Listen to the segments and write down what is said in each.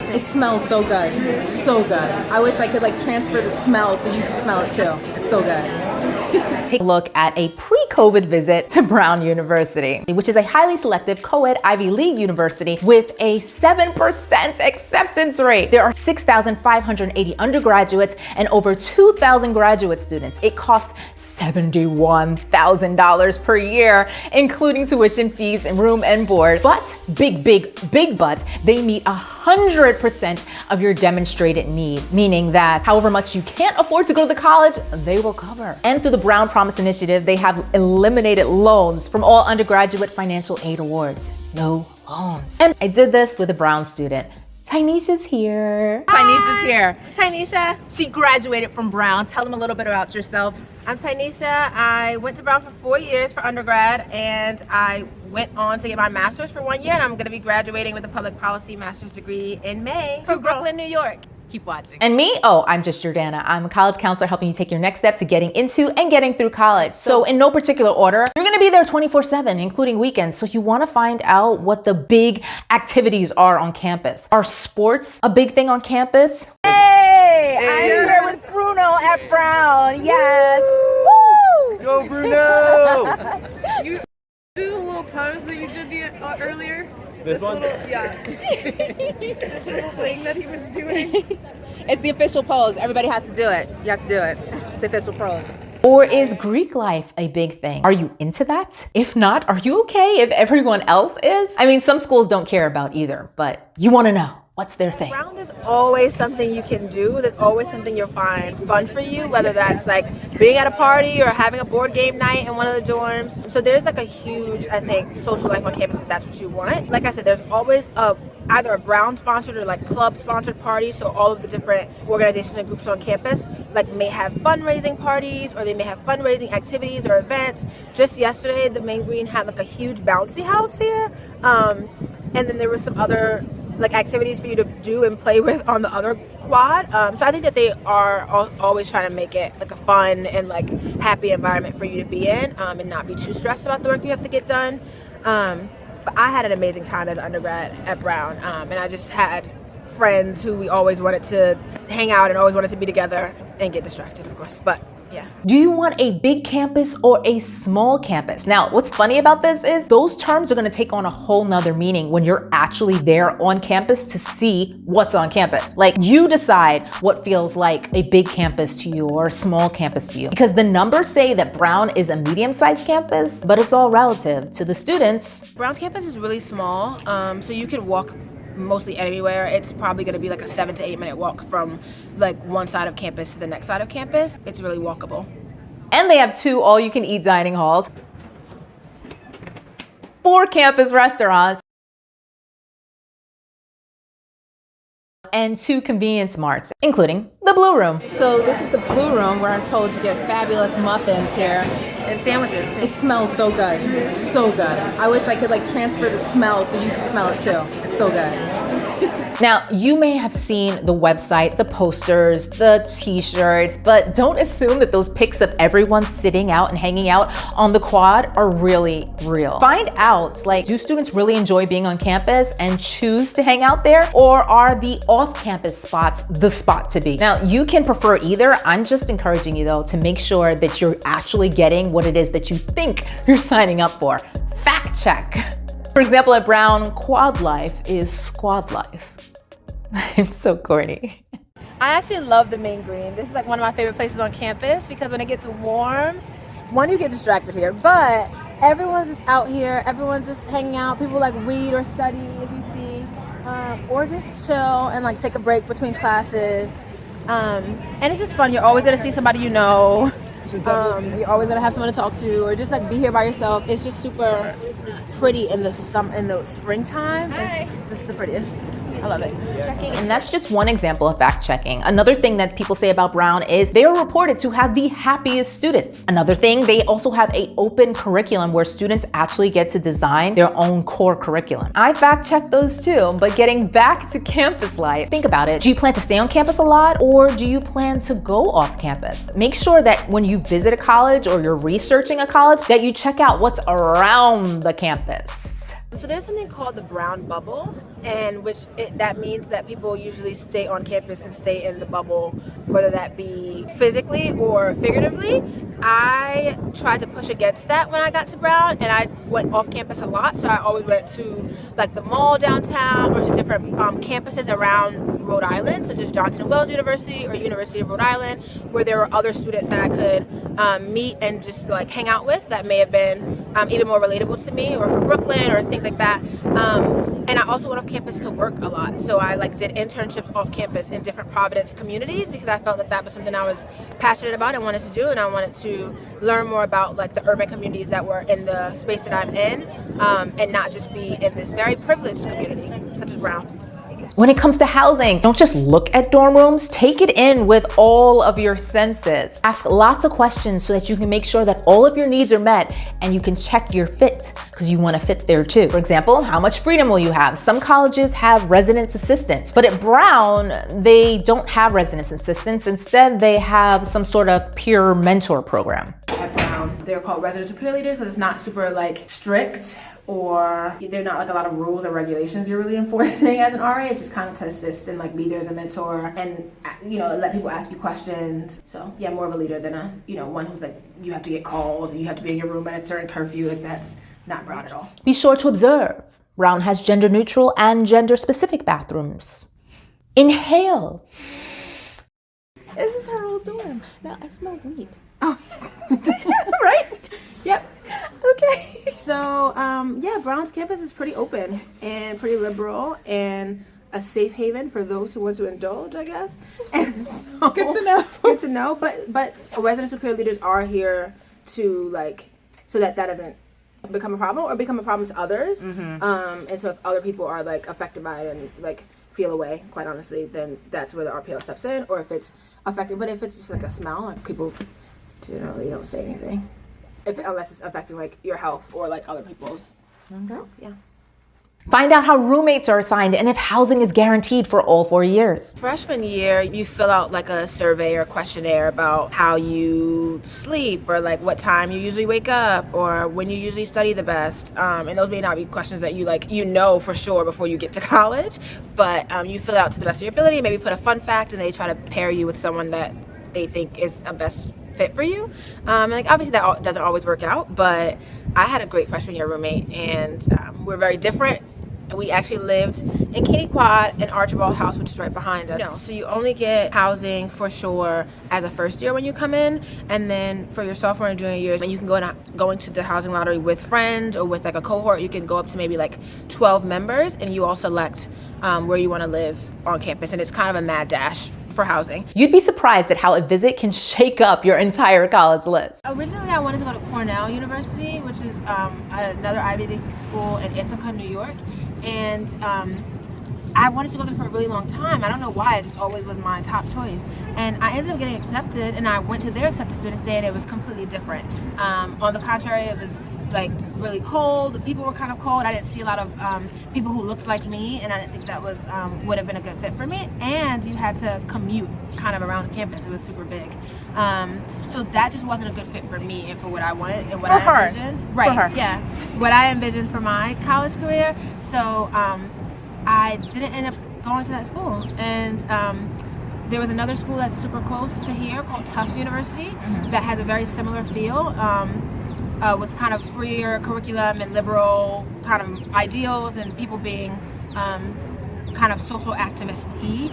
It smells so good. So good. I wish I could like transfer the smell so you could smell it too. It's so good. Take a look at a pre-COVID visit to Brown University, which is a highly selective co-ed Ivy League university with a 7% acceptance rate. There are 6,580 undergraduates and over 2,000 graduate students. It costs $71,000 per year, including tuition fees and room and board. But big but, they meet 100% of your demonstrated need, meaning that however much you can't afford to go to college, they will cover. And through the Brown Promise Initiative, they have eliminated loans from all undergraduate financial aid awards. No loans. And I did this with a Brown student. Tynesha's here. Tynesha's here. Tynesha. She graduated from Brown. Tell them a little bit about yourself. I'm Tynesha. I went to Brown for 4 years for undergrad, and I went on to get my master's for 1 year, and I'm going to be graduating with a public policy master's degree in May from Brooklyn, New York. Keep watching. And me? Oh, I'm just Jordana. I'm a college counselor helping you take your next step to getting into and getting through college. So in no particular order, you're gonna be there 24/7, including weekends. So you wanna find out what the big activities are on campus. Are sports a big thing on campus? Hey, I'm here with Bruno at Brown. Yes. Woo! Go Bruno! You do the little pose that you did earlier? This one? Little, yeah. This little thing that he was doing. It's the official pose. Everybody has to do it. You have to do it. It's the official pose. Or is Greek life a big thing? Are you into that? If not, are you okay if everyone else is? I mean, some schools don't care about either, but you want to know. What's their thing? Brown is always something you can do. There's always something you'll find fun for you, whether that's like being at a party or having a board game night in one of the dorms. So there's like a huge, I think, social life on campus if that's what you want. Like I said, there's always either a Brown sponsored or like club sponsored party. So all of the different organizations and groups on campus like may have fundraising parties, or they may have fundraising activities or events. Just yesterday, the Main Green had like a huge bouncy house here. And then there was some other like activities for you to do and play with on the other quad. So I think that they are always trying to make it like a fun and like happy environment for you to be in, and not be too stressed about the work you have to get done. But I had an amazing time as an undergrad at Brown, and I just had friends who we always wanted to hang out and always wanted to be together and get distracted, of course. But yeah. Do you want a big campus or a small campus? Now, what's funny about this is those terms are gonna take on a whole nother meaning when you're actually there on campus to see what's on campus. Like, you decide what feels like a big campus to you or a small campus to you. Because the numbers say that Brown is a medium-sized campus, but it's all relative to the students. Brown's campus is really small, so you can walk mostly anywhere. It's probably going to be like a 7 to 8 minute walk from like one side of campus to the next side of campus. It's really walkable. And they have 2 all-you-can-eat dining halls, 4 campus restaurants, and 2 convenience marts, including the Blue Room. So this is the Blue Room where I'm told you get fabulous muffins here. And sandwiches too. It smells so good. So good. I wish I could like transfer the smell so you could smell it too. It's so good. Now, you may have seen the website, the posters, the t-shirts, but don't assume that those pics of everyone sitting out and hanging out on the quad are really real. Find out, like, do students really enjoy being on campus and choose to hang out there? Or are the off-campus spots the spot to be? Now, you can prefer either. I'm just encouraging you though to make sure that you're actually getting what it is that you think you're signing up for. Fact check. For example, at Brown, quad life is squad life. I'm so corny. I actually love the Main Green. This is like one of my favorite places on campus because when it gets warm, one, you get distracted here, but everyone's just out here. Everyone's just hanging out. People like read or study, if you see, or just chill and like take a break between classes. And it's just fun. You're always gonna see somebody you know. You're always gonna have someone to talk to, or just like be here by yourself. It's just super pretty in the springtime. It's just the prettiest. I love it. And that's just one example of fact checking. Another thing that people say about Brown is they are reported to have the happiest students. Another thing, they also have an open curriculum where students actually get to design their own core curriculum. I fact checked those too, but getting back to campus life, think about it. Do you plan to stay on campus a lot, or do you plan to go off campus? Make sure that when you visit a college or you're researching a college that you check out what's around the campus. So there's something called the Brown bubble, and that means that people usually stay on campus and stay in the bubble, whether that be physically or figuratively. I tried to push against that when I got to Brown, and I went off campus a lot. So I always went to like the mall downtown or to different campuses around Rhode Island, such as Johnson & Wales University or University of Rhode Island, where there were other students that I could meet and just like hang out with that may have been even more relatable to me, or from Brooklyn or things like that. And I also went off campus to work a lot. So I like did internships off campus in different Providence communities because I felt that that was something I was passionate about and wanted to do, and I wanted to learn more about like the urban communities that were in the space that I'm in, and not just be in this very privileged community such as Brown. When it comes to housing, don't just look at dorm rooms, take it in with all of your senses. Ask lots of questions so that you can make sure that all of your needs are met and you can check your fit because you want to fit there too. For example, how much freedom will you have? Some colleges have residence assistants, but at Brown, they don't have residence assistants. Instead, they have some sort of peer mentor program. At Brown, they're called residential peer leaders because it's not super like strict, or they're not like a lot of rules or regulations you're really enforcing as an RA. It's just kind of to assist and like be there as a mentor and, you know, let people ask you questions. So yeah, more of a leader than a, you know, one who's like, you have to get calls and you have to be in your room at a certain curfew. Like that's not Brown at all. Be sure to observe. Brown has gender neutral and gender specific bathrooms. Inhale. This is her old dorm. Now I smell weed. Oh, right? Yep. Okay. So, yeah, Brown's campus is pretty open and pretty liberal and a safe haven for those who want to indulge, I guess. And so, Good to know. Good to know. But residential peer leaders are here to like, so that doesn't become a problem or become a problem to others. And so if other people are like affected by it and like feel away, quite honestly, then that's where the RPL steps in. Or if it's affecting, but if it's just like a smell, like people generally don't say anything. Unless it's affecting like your health or like other people's. health. Yeah. Find out how roommates are assigned and if housing is guaranteed for all 4 years. Freshman year, you fill out like a survey or questionnaire about how you sleep or like what time you usually wake up or when you usually study the best. And those may not be questions that you like, you know for sure before you get to college, but you fill out to the best of your ability, maybe put a fun fact, and they try to pair you with someone that they think is a best fit for you. Like obviously that doesn't always work out, but I had a great freshman year roommate, and we're very different. We actually lived in Kenny Quad and Archibald House, which is right behind us. No, so you only get housing for sure as a first year when you come in, and then for your sophomore and junior years, and you can go into the housing lottery with friends or with like a cohort. You can go up to maybe like 12 members, and you all select where you want to live on campus, and it's kind of a mad dash for housing. You'd be surprised at how a visit can shake up your entire college list. Originally, I wanted to go to Cornell University, which is another Ivy League school in Ithaca, New York. And I wanted to go there for a really long time. I don't know why, it just always was my top choice. And I ended up getting accepted, and I went to their accepted student day, and it was completely different. On the contrary, it was like really cold. The people were kind of cold. I didn't see a lot of people who looked like me, and I didn't think that was would have been a good fit for me. And you had to commute kind of around the campus. It was super big. So that just wasn't a good fit for me and for what I wanted and what I envisioned. Right. For her. Yeah. What I envisioned for my college career. So I didn't end up going to that school. And there was another school that's super close to here called Tufts University that has a very similar feel with kind of freer curriculum and liberal kind of ideals and people being kind of social activist-y.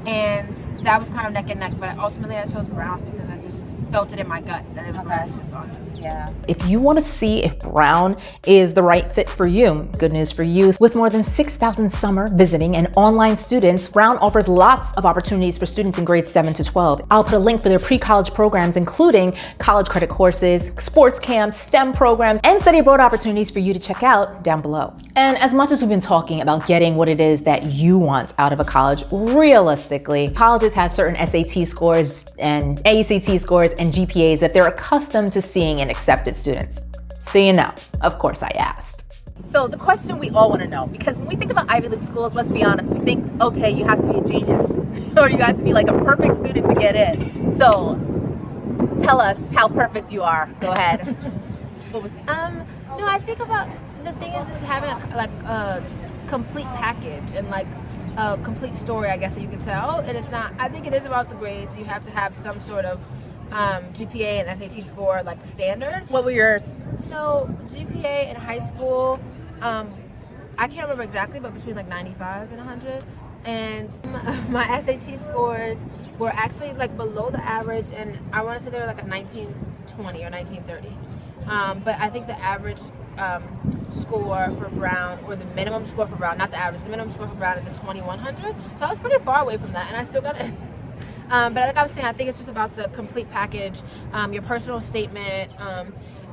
And that was kind of neck and neck, but ultimately I chose Brown because I just felt it in my gut that it was where I should have gone. Yeah. If you want to see if Brown is the right fit for you, good news for you. With more than 6,000 summer, visiting, and online students, Brown offers lots of opportunities for students in grades 7 to 12. I'll put a link for their pre-college programs, including college credit courses, sports camps, STEM programs, and study abroad opportunities for you to check out down below. And as much as we've been talking about getting what it is that you want out of a college, realistically, colleges have certain SAT scores and ACT scores and GPAs that they're accustomed to seeing in accepted students. So you know, of course I asked. So the question we all want to know, because when we think about Ivy League schools, let's be honest, we think, okay, you have to be a genius or you have to be like a perfect student to get in. So tell us how perfect you are. Go ahead. What was No, I think about the thing is having a complete package and like a complete story, I guess, that you can tell. And it's not, I think it is about the grades. You have to have some sort of GPA and SAT score like standard. What were yours? So GPA in high school, I can't remember exactly, but between like 95 and 100. And my SAT scores were actually like below the average, and I want to say they were like a 1920 or 1930. But I think the average score for Brown, or the minimum score for Brown, not the average, the minimum score for Brown is a 2100. So I was pretty far away from that, and I still got it. But like I was saying, I think it's just about the complete package, your personal statement,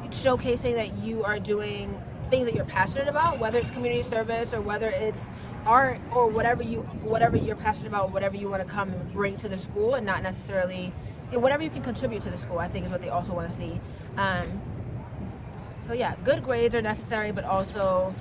showcasing that you are doing things that you're passionate about, whether it's community service or whether it's art or whatever you're passionate about, whatever you want to come and bring to the school, and not necessarily whatever you can contribute to the school, I think is what they also want to see. So yeah, good grades are necessary, but also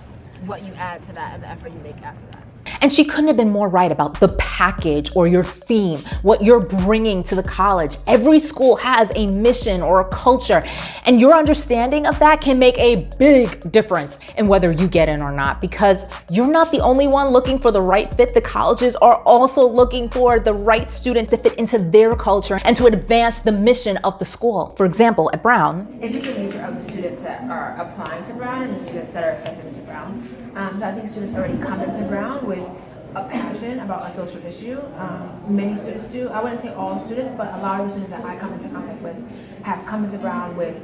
what you add to that and the effort you make after that. And she couldn't have been more right about the package or your theme, what you're bringing to the college. Every school has a mission or a culture, and your understanding of that can make a big difference in whether you get in or not, because you're not the only one looking for the right fit. The colleges are also looking for the right students to fit into their culture and to advance the mission of the school. For example, at Brown, It's just the nature of the students that are applying to Brown and the students that are accepted into Brown. So I think students already come into Brown with a passion about a social issue. Many students do. I wouldn't say all students, but a lot of the students that I come into contact with have come into Brown with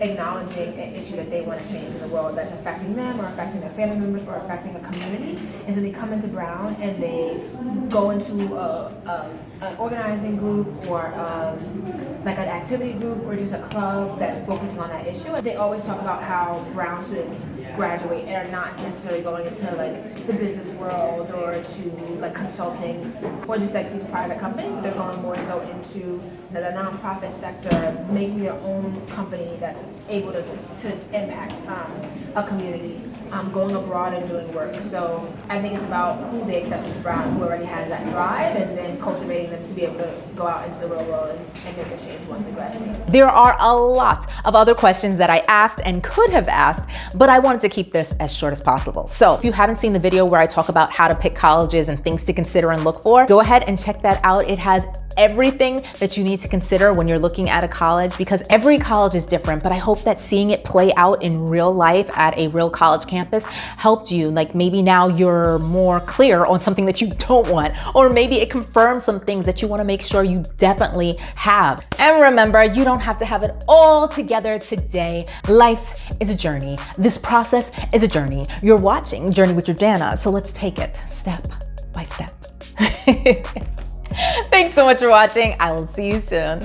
acknowledging an issue that they want to change in the world that's affecting them or affecting their family members or affecting a community. And so they come into Brown and they go into an organizing group or like an activity group or just a club that's focusing on that issue. And they always talk about how Brown students graduate and are not necessarily going into like the business world or to like consulting or just like these private companies, but they're going more so into the nonprofit sector, making their own company that's able to impact a community, going abroad and doing work. So I think it's about who they accept into Brown, who already has that drive, and then cultivating them to be able to go out into the real world and make a change once they graduate. there are a lot of other questions that I asked and could have asked, but I wanted to keep this as short as possible. So if you haven't seen the video where I talk about how to pick colleges and things to consider and look for, go ahead and check that out. It has everything that you need to consider when you're looking at a college, because every college is different, but I hope that seeing it play out in real life at a real college campus helped you. Like maybe now you're more clear on something that you don't want, or maybe it confirms some things that you want to make sure you definitely have. And remember, you don't have to have it all together today. Life is a journey. This process is a journey. You're watching Journey with Jordana, so let's take it step by step. Thanks so much for watching. I will see you soon.